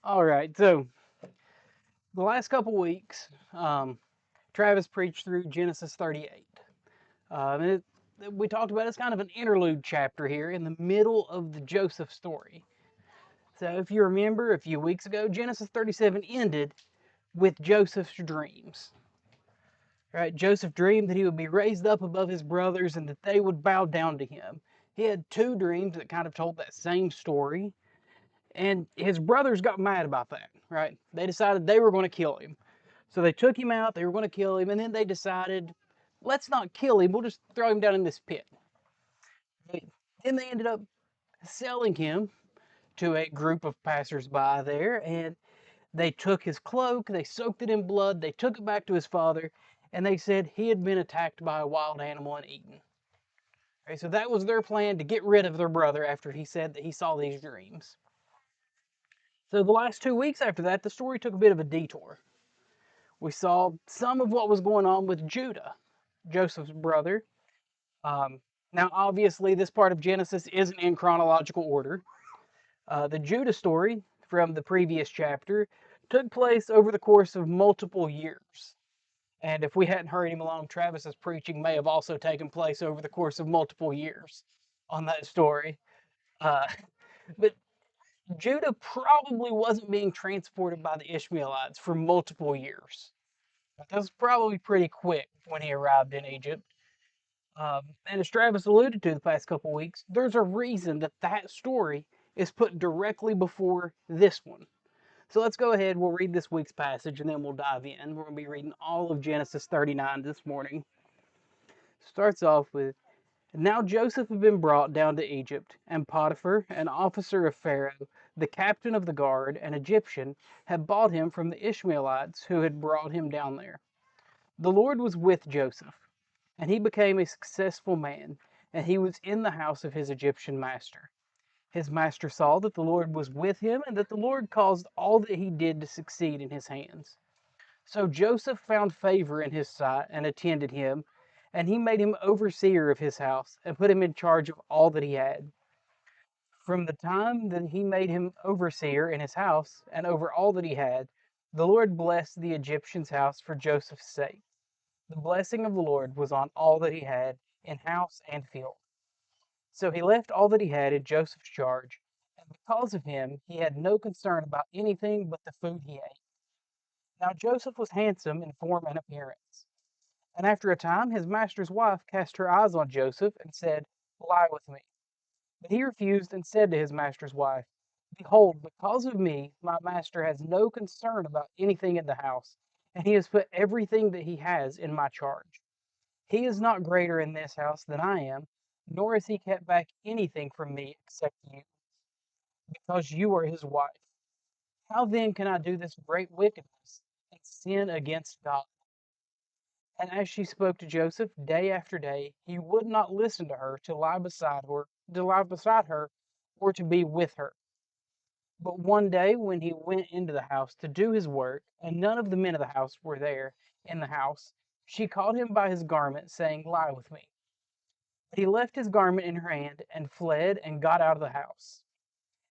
All right, so the last couple weeks, Travis preached through Genesis 38. And we talked about it's kind of an interlude chapter here in the middle of the Joseph story. So if you remember a few weeks ago, Genesis 37 ended with Joseph's dreams. Right? Joseph dreamed that he would be raised up above his brothers and that they would bow down to him. He had two dreams that kind of told that same story. And his brothers got mad about that, right? They decided they were going to kill him. So they took him out, they were going to kill him, and then they decided, let's not kill him, we'll just throw him down in this pit. Then they ended up selling him to a group of passersby there, and they took his cloak, they soaked it in blood, they took it back to his father, and they said he had been attacked by a wild animal and eaten. Okay, so that was their plan to get rid of their brother after he said that he saw these dreams. So the last 2 weeks after that, the story took a bit of a detour. We saw some of what was going on with Judah, Joseph's brother. Um, Now, obviously, this part of Genesis isn't in chronological order. The Judah story from the previous chapter took place over the course of multiple years. And if we hadn't hurried him along, Travis's preaching may have also taken place over the course of multiple years on that story. Uh, but Judah probably wasn't being transported by the Ishmaelites for multiple years. That was probably pretty quick when he arrived in Egypt. And as Travis alluded to the past couple weeks, there's a reason that that story is put directly before this one. So let's go ahead, we'll read this week's passage, and then we'll dive in. We're going to be reading all of Genesis 39 this morning. Starts off with, now Joseph had been brought down to Egypt, and Potiphar, an officer of Pharaoh, the captain of the guard, an Egyptian, had bought him from the Ishmaelites who had brought him down there. The Lord was with Joseph, and he became a successful man, and he was in the house of his Egyptian master. His master saw that the Lord was with him, and that the Lord caused all that he did to succeed in his hands. So Joseph found favor in his sight and attended him, and he made him overseer of his house, and put him in charge of all that he had. From the time that he made him overseer in his house and over all that he had, the Lord blessed the Egyptian's house for Joseph's sake. The blessing of the Lord was on all that he had, in house and field. So he left all that he had in Joseph's charge, and because of him he had no concern about anything but the food he ate. Now Joseph was handsome in form and appearance. And after a time his master's wife cast her eyes on Joseph and said, lie with me. But he refused and said to his master's wife, behold, because of me my master has no concern about anything in the house, and he has put everything that he has in my charge. He is not greater in this house than I am, nor has he kept back anything from me except you, because you are his wife. How then can I do this great wickedness and sin against God? And as she spoke to Joseph day after day, he would not listen to her to lie beside her, or to be with her. But one day when he went into the house to do his work, and none of the men of the house were there in the house, she caught him by his garment, saying, lie with me. But he left his garment in her hand, and fled, and got out of the house.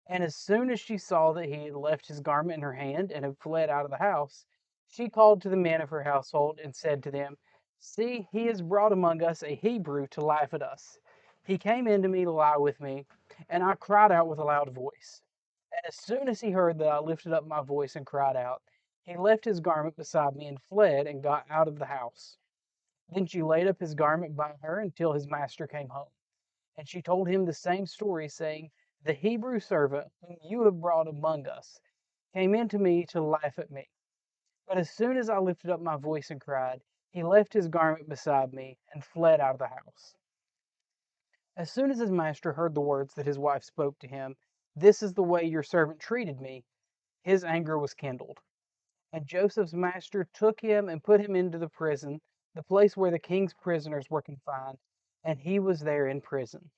And as soon as she saw that he had left his garment in her hand, and had fled out of the house, she called to the men of her household, and said to them, see, he has brought among us a Hebrew to laugh at us. He came in to me to lie with me, and I cried out with a loud voice. And as soon as he heard that I lifted up my voice and cried out, he left his garment beside me, and fled, and got out of the house. Then she laid up his garment by her until his master came home. And she told him the same story, saying, the Hebrew servant whom you have brought among us came in to me to laugh at me. But as soon as I lifted up my voice and cried, he left his garment beside me and fled out of the house. As soon as his master heard the words that his wife spoke to him, this is the way your servant treated me, his anger was kindled. And Joseph's master took him and put him into the prison, the place where the king's prisoners were confined, and he was there in prison.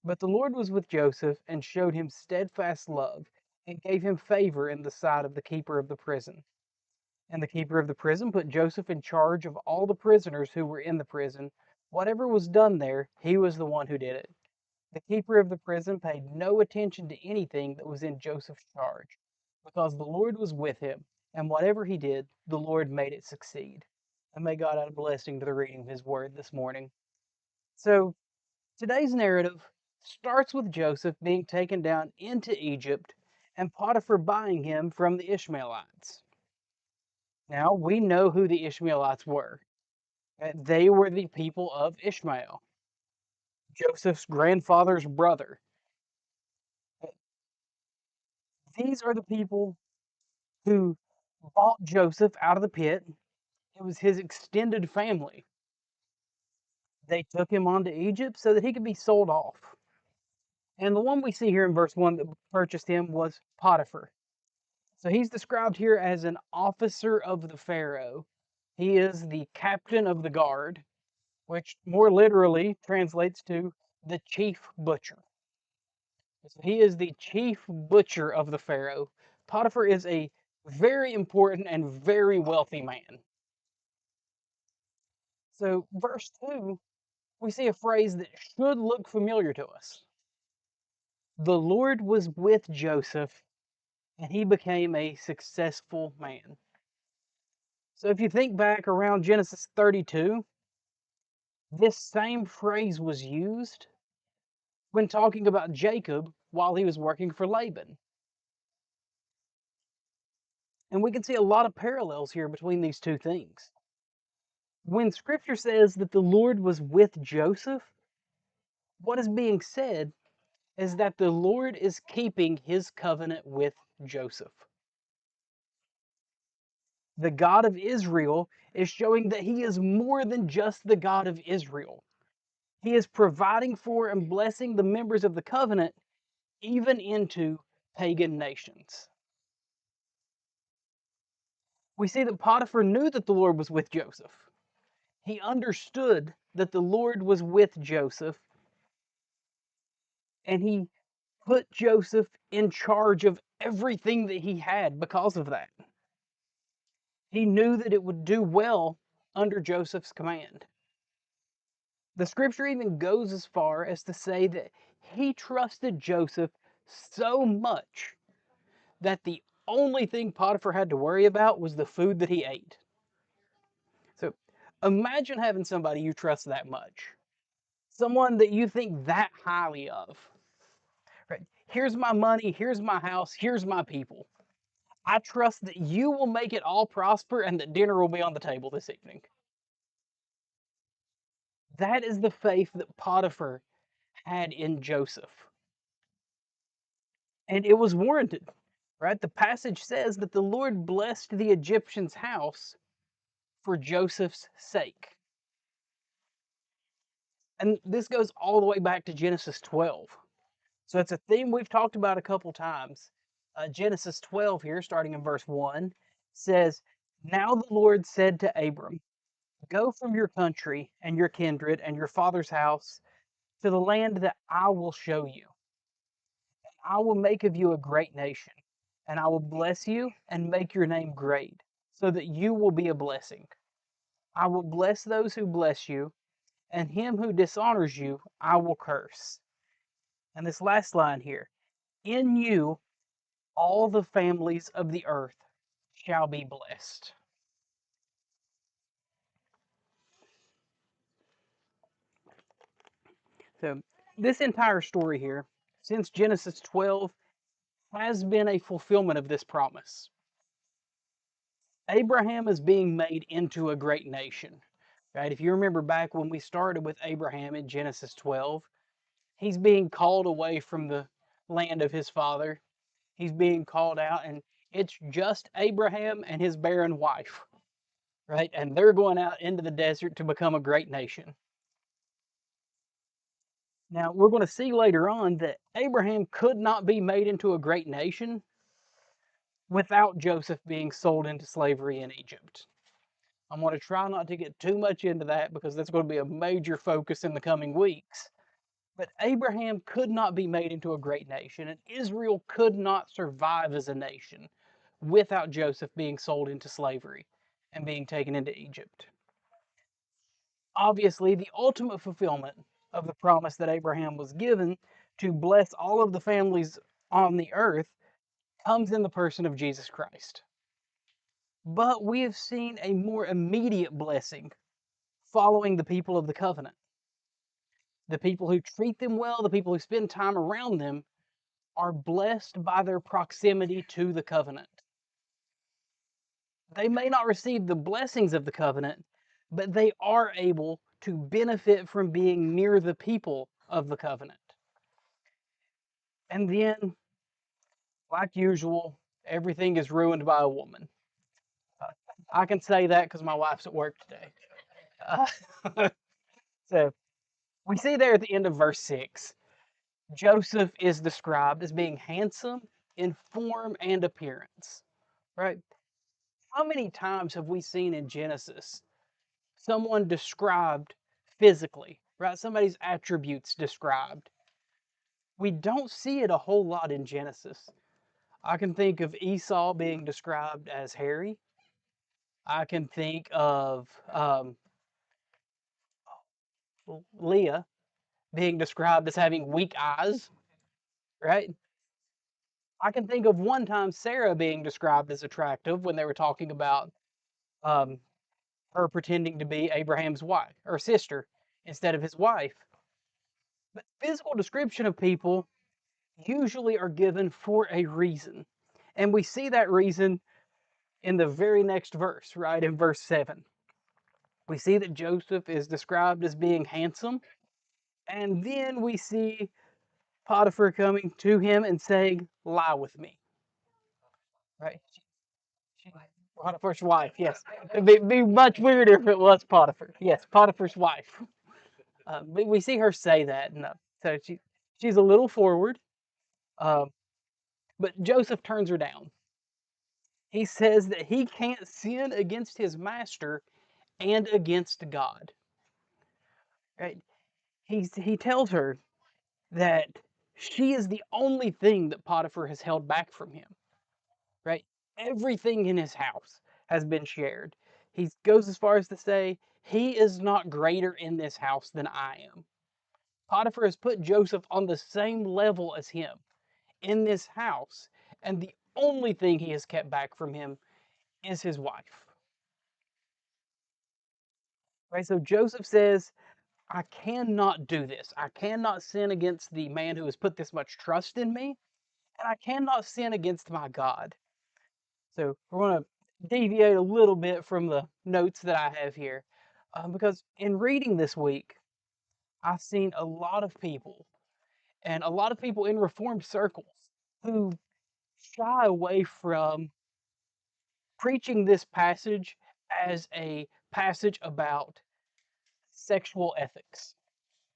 But the Lord was with Joseph, and showed him steadfast love, and gave him favor in the sight of the keeper of the prison. And the keeper of the prison put Joseph in charge of all the prisoners who were in the prison. Whatever was done there, he was the one who did it. The keeper of the prison paid no attention to anything that was in Joseph's charge, because the Lord was with him, and whatever he did, the Lord made it succeed. And may God add a blessing to the reading of his word this morning. So, today's narrative starts with Joseph being taken down into Egypt and Potiphar buying him from the Ishmaelites. Now, we know who the Ishmaelites were. They were the people of Ishmael, Joseph's grandfather's brother. These are the people who bought Joseph out of the pit. It was his extended family. They took him on to Egypt so that he could be sold off. And the one we see here in verse 1 that purchased him was Potiphar. So he's described here as an officer of the Pharaoh. He is the captain of the guard, which more literally translates to the chief butcher. So he is the chief butcher of the Pharaoh. Potiphar is a very important and very wealthy man. So, verse 2, we see a phrase that should look familiar to us. The Lord was with Joseph, and he became a successful man. So, if you think back around Genesis 32, this same phrase was used when talking about Jacob while he was working for Laban. And we can see a lot of parallels here between these two things. When scripture says that the Lord was with Joseph, what is being said is that the Lord is keeping his covenant with Joseph. The God of Israel is showing that he is more than just the God of Israel. He is providing for and blessing the members of the covenant even into pagan nations. We see that Potiphar knew that the Lord was with Joseph. He understood that the Lord was with Joseph, and he put Joseph in charge of everything that he had because of that. He knew that it would do well under Joseph's command. The scripture even goes as far as to say that he trusted Joseph so much that the only thing Potiphar had to worry about was the food that he ate. So imagine having somebody you trust that much, someone that you think that highly of. Right? Here's my money, here's my house, here's my people. I trust that you will make it all prosper and that dinner will be on the table this evening. That is the faith that Potiphar had in Joseph. And it was warranted, right? The passage says that the Lord blessed the Egyptian's house for Joseph's sake. And this goes all the way back to Genesis 12. So it's a theme we've talked about a couple times. Genesis 12 here, starting in verse 1, says, Now the Lord said to Abram, Go from your country and your kindred and your father's house to the land that I will show you. I will make of you a great nation, and I will bless you and make your name great, so that you will be a blessing. I will bless those who bless you, and him who dishonors you I will curse. And this last line here, in you all the families of the earth shall be blessed. So this entire story here, since Genesis 12, has been a fulfillment of this promise. Abraham is being made into a great nation. Right? If you remember back when we started with Abraham in Genesis 12, he's being called away from the land of his father. He's being called out, and it's just Abraham and his barren wife, right? And they're going out into the desert to become a great nation. Now, we're going to see later on that Abraham could not be made into a great nation without Joseph being sold into slavery in Egypt. I'm going to try not to get too much into that because that's going to be a major focus in the coming weeks. But Abraham could not be made into a great nation, and Israel could not survive as a nation without Joseph being sold into slavery and being taken into Egypt. Obviously, the ultimate fulfillment of the promise that Abraham was given to bless all of the families on the earth comes in the person of Jesus Christ. But we have seen a more immediate blessing following the people of the covenant. The people who treat them well, the people who spend time around them, are blessed by their proximity to the covenant. They may not receive the blessings of the covenant, but they are able to benefit from being near the people of the covenant. And then, like usual, everything is ruined by a woman. I can say that because my wife's at work today. Uh, so we see there at the end of verse 6, Joseph is described as being handsome in form and appearance, right? How many times have we seen in Genesis someone described physically, right? Somebody's attributes described. We don't see it a whole lot in Genesis. I can think of Esau being described as hairy. I can think of Leah being described as having weak eyes, right? I can think of one time Sarah being described as attractive when they were talking about um, her pretending to be Abraham's wife or sister instead of his wife. But physical description of people usually are given for a reason. And we see that reason in the very next verse, right? In verse 7. We see that Joseph is described as being handsome. And then we see Potiphar coming to him and saying, lie with me, right? Potiphar's wife, yes. It'd be much weirder if it was Potiphar. Yes, Potiphar's wife. But we see her say that. No. So she's a little forward. Um, but Joseph turns her down. He says that he can't sin against his master and against God. Right? He tells her that she is the only thing that Potiphar has held back from him. Right? Everything in his house has been shared. He goes as far as to say, he is not greater in this house than I am. Potiphar has put Joseph on the same level as him in this house, and the only thing he has kept back from him is his wife. Right? So Joseph says, I cannot do this. I cannot sin against the man who has put this much trust in me, and I cannot sin against my God. So we're going to deviate a little bit from the notes that I have here, because in reading this week, I've seen a lot of people, and a lot of people in Reformed circles, who shy away from preaching this passage as a passage about sexual ethics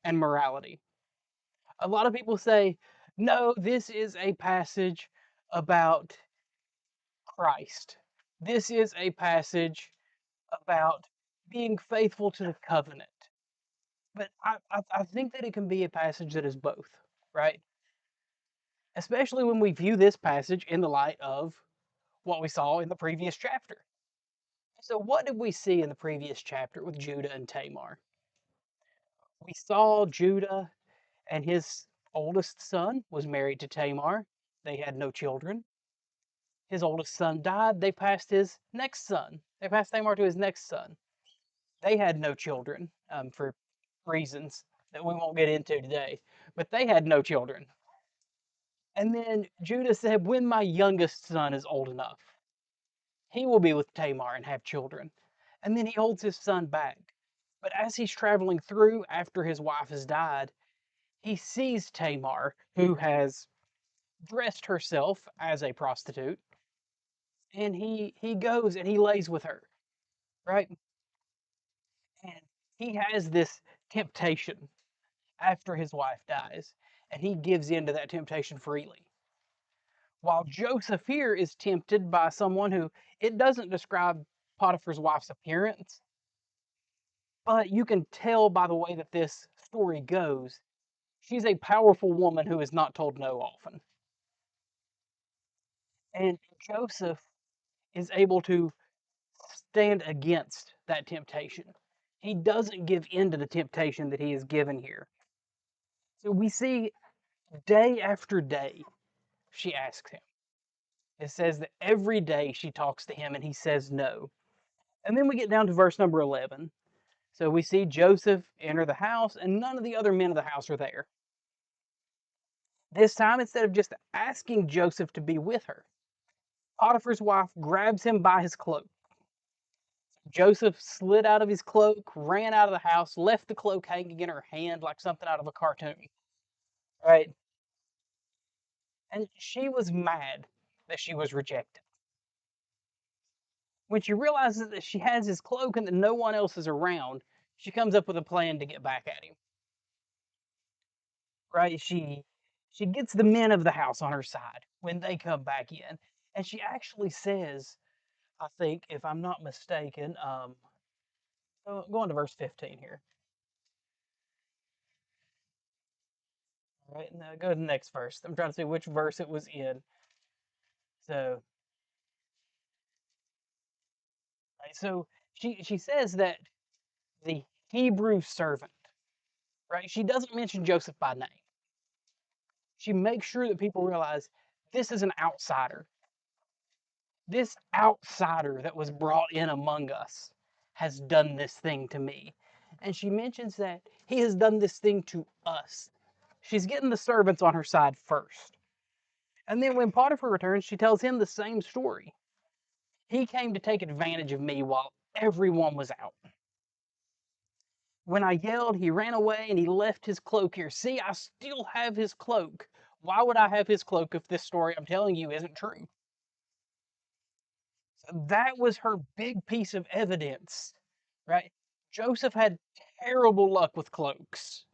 and morality. A lot of people say, no, this is a passage about Christ. This is a passage about being faithful to the covenant. But I think that it can be a passage that is both, right? Especially when we view this passage in the light of what we saw in the previous chapter. So, what did we see in the previous chapter with Judah and Tamar? We saw Judah and his oldest son was married to Tamar. They had no children. His oldest son died. They passed his next son. They passed Tamar to his next son. They had no children for reasons that we won't get into today, but they had no children. And then Judah said, when my youngest son is old enough, he will be with Tamar and have children. And then he holds his son back. But as he's traveling through after his wife has died, he sees Tamar, who has dressed herself as a prostitute, and he goes and he lays with her, right? And he has this temptation after his wife dies, and he gives in to that temptation freely. While Joseph here is tempted by someone who, it doesn't describe Potiphar's wife's appearance, but you can tell by the way that this story goes, she's a powerful woman who is not told no often. And Joseph is able to stand against that temptation. He doesn't give in to the temptation that he is given here. So we see day after day, she asks him, It says that every day she talks to him and he says no. And then we get down to verse number 11. So we see Joseph enter the house, and none of the other men of the house are there. This time, instead of just asking Joseph to be with her, Potiphar's wife grabs him by his cloak. Joseph slid out of his cloak, ran out of the house, left the cloak hanging in her hand like something out of a cartoon. Right? And she was mad that she was rejected. When she realizes that she has his cloak and that no one else is around, she comes up with a plan to get back at him. Right? She gets the men of the house on her side when they come back in, and she actually says, I think, if I'm not mistaken, go on to verse 15 here. All right, now go to the next verse. I'm trying to see which verse it was in. So, right, so she says that the Hebrew servant, right? She doesn't mention Joseph by name. She makes sure that people realize this is an outsider. This outsider that was brought in among us has done this thing to me. And she mentions that he has done this thing to us. She's getting the servants on her side first. And then when Potiphar returns, she tells him the same story. He came to take advantage of me while everyone was out. When I yelled, he ran away and he left his cloak here. See, I still have his cloak. Why would I have his cloak if this story I'm telling you isn't true? So that was her big piece of evidence, right? Joseph had terrible luck with cloaks.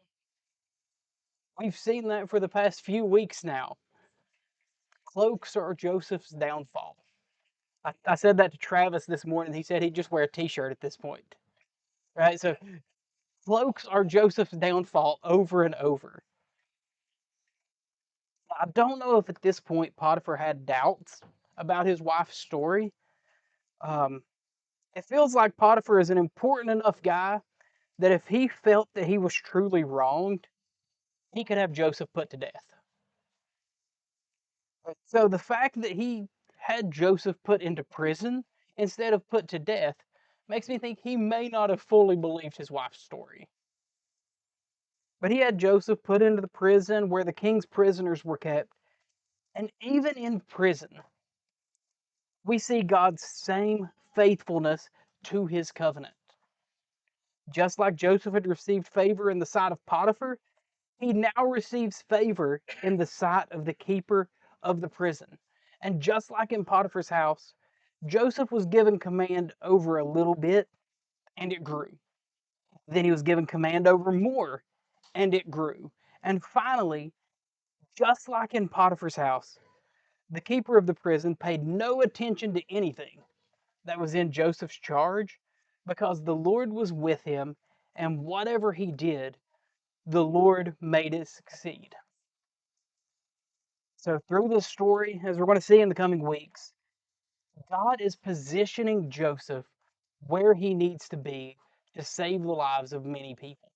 We've seen that for the past few weeks now. Cloaks are Joseph's downfall. I said that to Travis this morning. He said he'd just wear a t-shirt at this point. Right? So cloaks are Joseph's downfall over and over. I don't know if at this point Potiphar had doubts about his wife's story. Um, it feels like Potiphar is an important enough guy that if he felt that he was truly wronged, he could have Joseph put to death. So the fact that he had Joseph put into prison instead of put to death makes me think he may not have fully believed his wife's story. But he had Joseph put into the prison where the king's prisoners were kept. And even in prison, we see God's same faithfulness to his covenant. Just like Joseph had received favor in the sight of Potiphar, he now receives favor in the sight of the keeper of the prison. And just like in Potiphar's house, Joseph was given command over a little bit, and it grew. Then he was given command over more, and it grew. And finally, just like in Potiphar's house, the keeper of the prison paid no attention to anything that was in Joseph's charge because the Lord was with him, and whatever he did, the Lord made it succeed. So, through this story, as we're going to see in the coming weeks, God is positioning Joseph where he needs to be to save the lives of many people.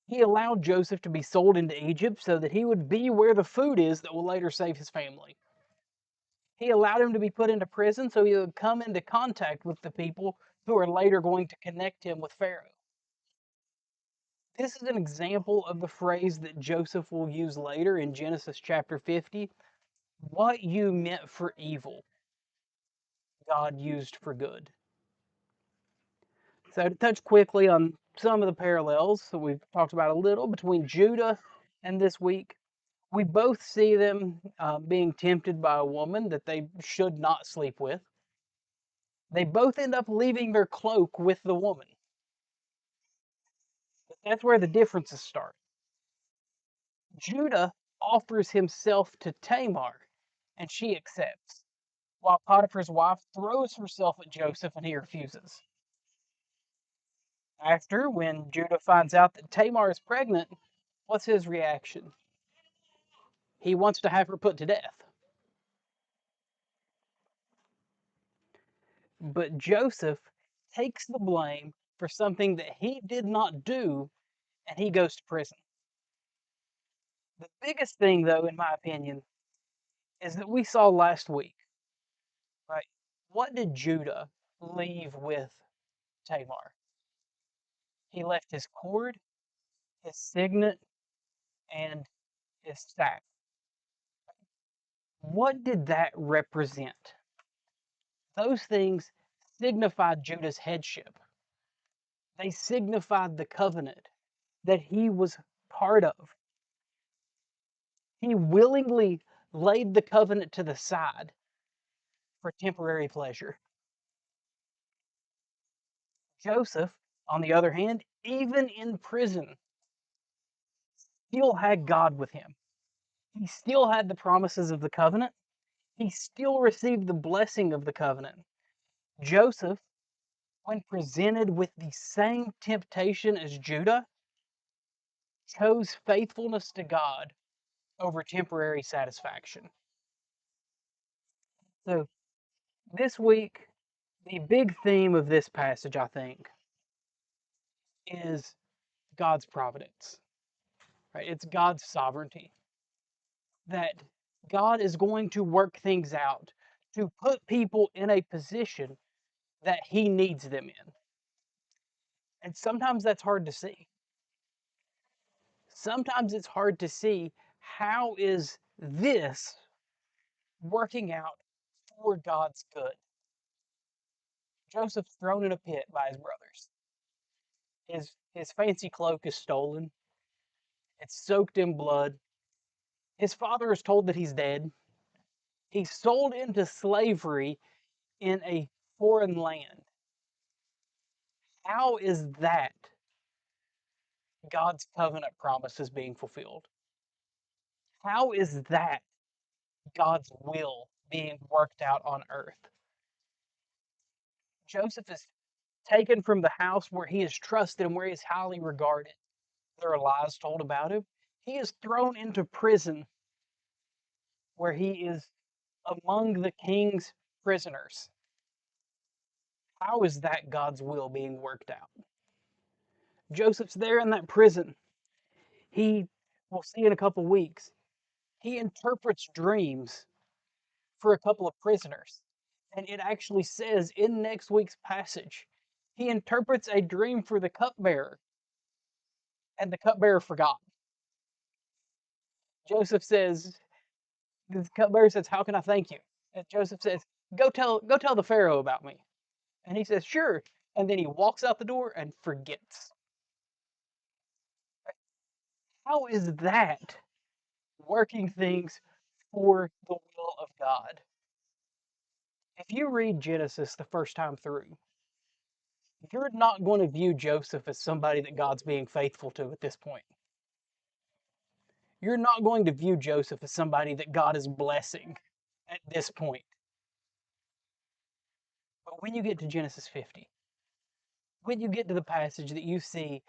He allowed Joseph to be sold into Egypt so that he would be where the food is that will later save his family. He allowed him to be put into prison so he would come into contact with the people who are later going to connect him with Pharaoh. This is an example of the phrase that Joseph will use later in Genesis chapter 50. What you meant for evil, God used for good. So to touch quickly on some of the parallels that we've talked about a little between Judah and this week, we both see them being tempted by a woman that they should not sleep with. They both end up leaving their cloak with the woman. But that's where the differences start. Judah offers himself to Tamar, and she accepts, while Potiphar's wife throws herself at Joseph and he refuses. After, when Judah finds out that Tamar is pregnant, what's his reaction? He wants to have her put to death. But Joseph takes the blame for something that he did not do, and he goes to prison. The biggest thing, though, in my opinion, is that we saw last week, right? What did Judah leave with Tamar? He left his cord, his signet, and his staff. What did that represent? Those things signified Judah's headship. They signified the covenant that he was part of. He willingly laid the covenant to the side for temporary pleasure. Joseph, on the other hand, even in prison, still had God with him. He still had the promises of the covenant. He still received the blessing of the covenant. Joseph, when presented with the same temptation as Judah, chose faithfulness to God over temporary satisfaction. So, this week, the big theme of this passage, I think, is God's providence, right? It's God's sovereignty. That God is going to work things out to put people in a position that He needs them in. And sometimes that's hard to see. Sometimes it's hard to see how is this working out for God's good. Joseph's thrown in a pit by his brothers. His fancy cloak is stolen. It's soaked in blood. His father is told that he's dead. He's sold into slavery in a foreign land. How is that God's covenant promises being fulfilled? How is that God's will being worked out on earth? Joseph is taken from the house where he is trusted and where he is highly regarded. There are lies told about him. He is thrown into prison where he is among the king's prisoners. How is that God's will being worked out? Joseph's there in that prison. He, we'll see in a couple weeks, he interprets dreams for a couple of prisoners. And it actually says in next week's passage, he interprets a dream for the cupbearer, and the cupbearer forgot. Joseph says, the cupbearer says, "How can I thank you?" And Joseph says, go tell the Pharaoh about me." And he says, "Sure." And then he walks out the door and forgets. How is that working things for the will of God? If you read Genesis the first time through, you're not going to view Joseph as somebody that God's being faithful to at this point. You're not going to view Joseph as somebody that God is blessing at this point. But when you get to Genesis 50, when you get to the passage that you see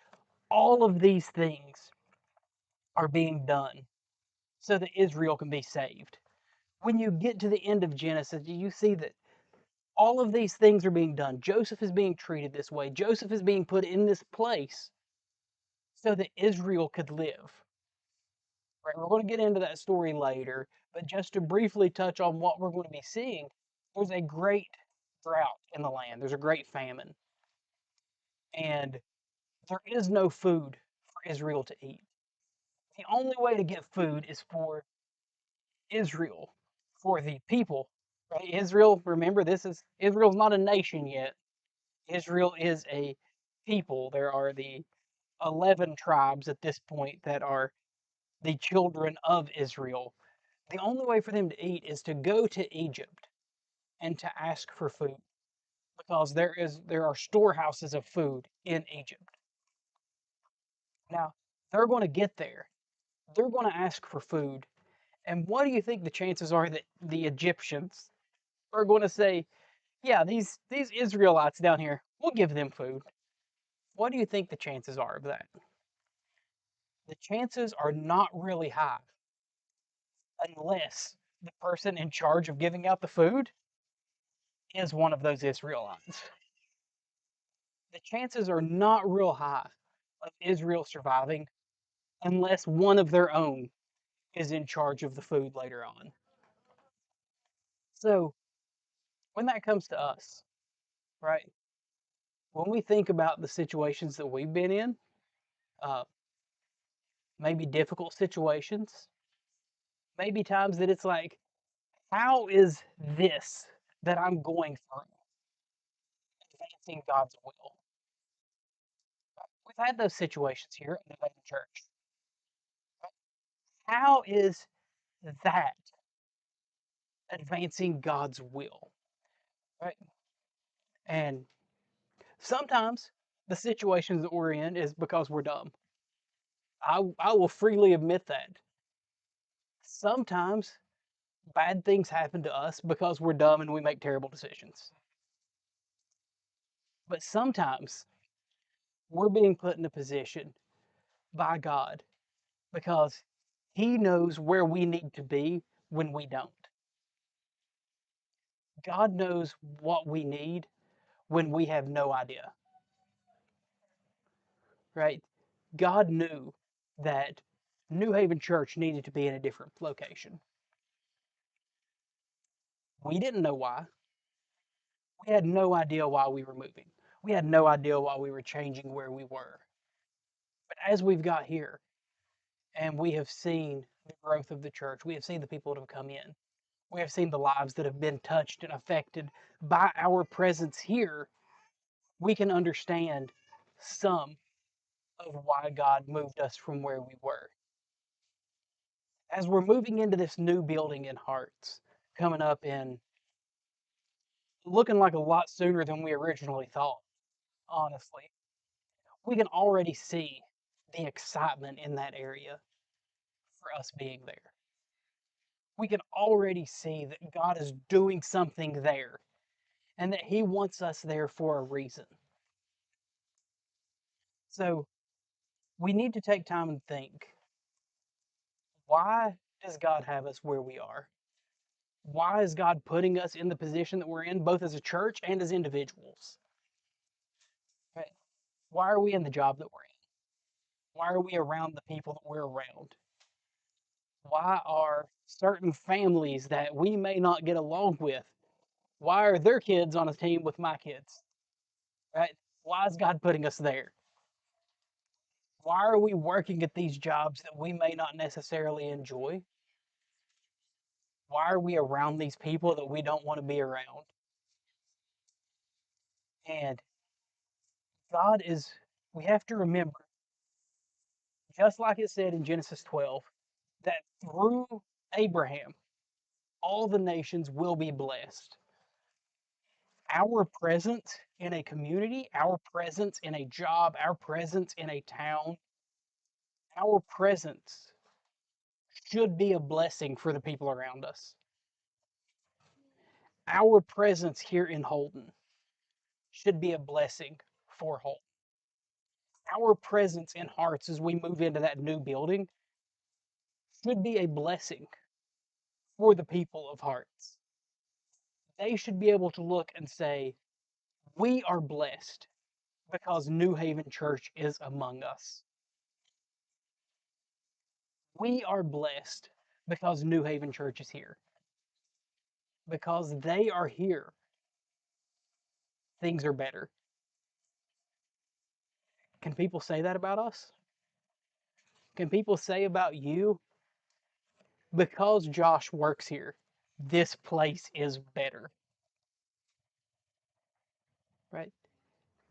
all of these things are being done so that Israel can be saved, when you get to the end of Genesis, you see that all of these things are being done. Joseph is being treated this way. Joseph is being put in this place so that Israel could live. Right? We're going to get into that story later, but just to briefly touch on what we're going to be seeing, there's a great drought in the land. There's a great famine. And there is no food for Israel to eat. The only way to get food is for Israel, for the people. Right? Israel, remember, Israel's not a nation yet. Israel is a people. There are the 11 tribes at this point that are the children of Israel. The only way for them to eat is to go to Egypt and to ask for food because there are storehouses of food in Egypt. Now, they're going to get there. They're going to ask for food. And what do you think the chances are that the Egyptians are going to say, "Yeah, these Israelites down here, we'll give them food"? What do you think the chances are of that? The chances are not really high unless the person in charge of giving out the food is one of those Israelites. The chances are not real high of Israel surviving unless one of their own is in charge of the food later on. So when that comes to us, right? When we think about the situations that we've been in, uh, maybe difficult situations, maybe times that it's like, how is this that I'm going through advancing God's will? We've had those situations here at the church. How is that advancing God's will? Right? And sometimes the situations that we're in is because we're dumb. I will freely admit that. Sometimes bad things happen to us because we're dumb and we make terrible decisions. But sometimes we're being put in a position by God because He knows where we need to be when we don't. God knows what we need when we have no idea, right? God knew that New Haven Church needed to be in a different location. We didn't know why. We had no idea why we were moving. We had no idea why we were changing where we were. But as we've got here and we have seen the growth of the church, we have seen the people that have come in, we have seen the lives that have been touched and affected by our presence here, we can understand some of why God moved us from where we were. As we're moving into this new building in Hearts, coming up in looking like a lot sooner than we originally thought, honestly, we can already see the excitement in that area for us being there. We can already see that God is doing something there and that He wants us there for a reason. So we need to take time and think, why does God have us where we are? Why is God putting us in the position that we're in, both as a church and as individuals? Right? Why are we in the job that we're in? Why are we around the people that we're around? Why are certain families that we may not get along with, why are their kids on a team with my kids? Right? Why is God putting us there? Why are we working at these jobs that we may not necessarily enjoy? Why are we around these people that we don't want to be around? And God is, we have to remember, just like it said in Genesis 12, that through Abraham, all the nations will be blessed. Our presence in a community, our presence in a job, our presence in a town, our presence should be a blessing for the people around us. Our presence here in Holden should be a blessing for Holden. Our presence in Hearts as we move into that new building should be a blessing for the people of Hearts. They should be able to look and say, we are blessed because New Haven Church is among us. We are blessed because New Haven Church is here. Because they are here, things are better. Can people say that about us? Can people say about you, because Josh works here, this place is better? Right?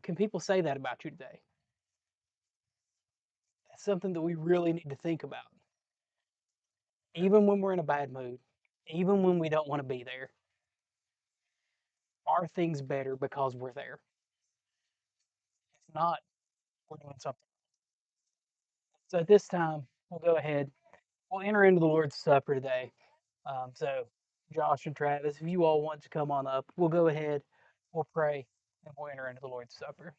Can people say that about you today? That's something that we really need to think about. Even when we're in a bad mood, even when we don't want to be there, are things better because we're there? If not, we're doing something. So at this time, we'll go ahead. We'll enter into the Lord's Supper today. So, Josh and Travis, if you all want to come on up, we'll go ahead, we'll pray, and we'll enter into the Lord's Supper.